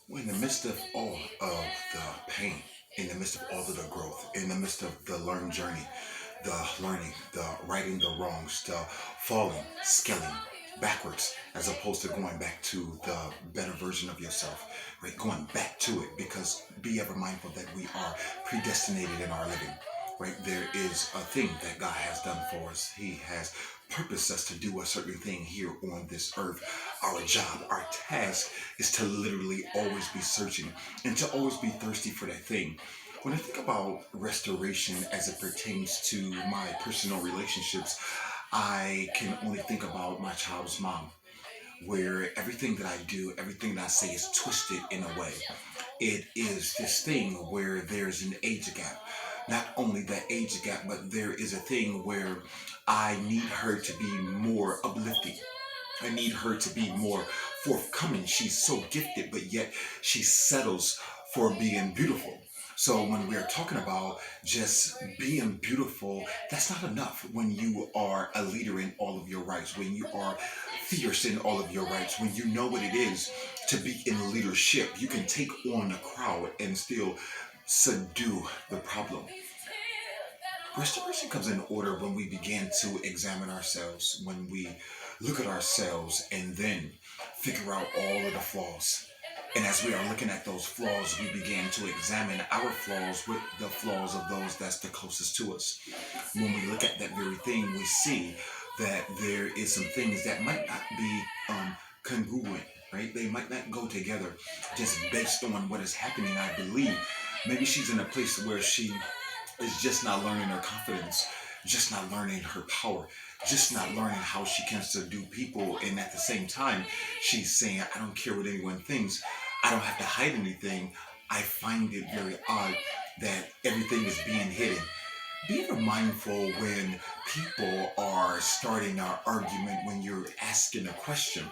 In the midst of all of the pain, in the midst of all of the growth, in the midst of the learn journey, the learning, the righting the wrongs, the falling, scaling backwards, as opposed to going back to the better version of yourself, right? Going back to it, because be ever mindful that we are predestinated in our living, right? There is a thing that God has done for us. He has purposed us to do a certain thing here on this earth. Our job, our task is to literally always be searching and to always be thirsty for that thing. When I think about restoration as it pertains to my personal relationships, I can only think about my child's mom, where everything that I do, everything that I say is twisted in a way. It is this thing where there's an age gap. Not only that age gap, but there is a thing where I need her to be more uplifting. I need her to be more forthcoming. She's so gifted, but yet she settles for being beautiful. So when we're talking about just being beautiful, that's not enough when you are a leader in all of your rights, when you are fierce in all of your rights, when you know what it is to be in leadership. You can take on a crowd and still subdue the problem. Restoration comes in order when we begin to examine ourselves, when we look at ourselves and then figure out all of the flaws. And as we are looking at those flaws, we begin to examine our flaws with the flaws of those that's the closest to us. When we look at that very thing, we see that there is some things that might not be congruent, right? They might not go together just based on what is happening. I believe maybe she's in a place where she is just not learning her confidence, just not learning her power, just not learning how she can subdue people. And at the same time, she's saying, I don't care what anyone thinks. I don't have to hide anything. I find it very odd that everything is being hidden. Be ever mindful when people are starting an argument when you're asking a question.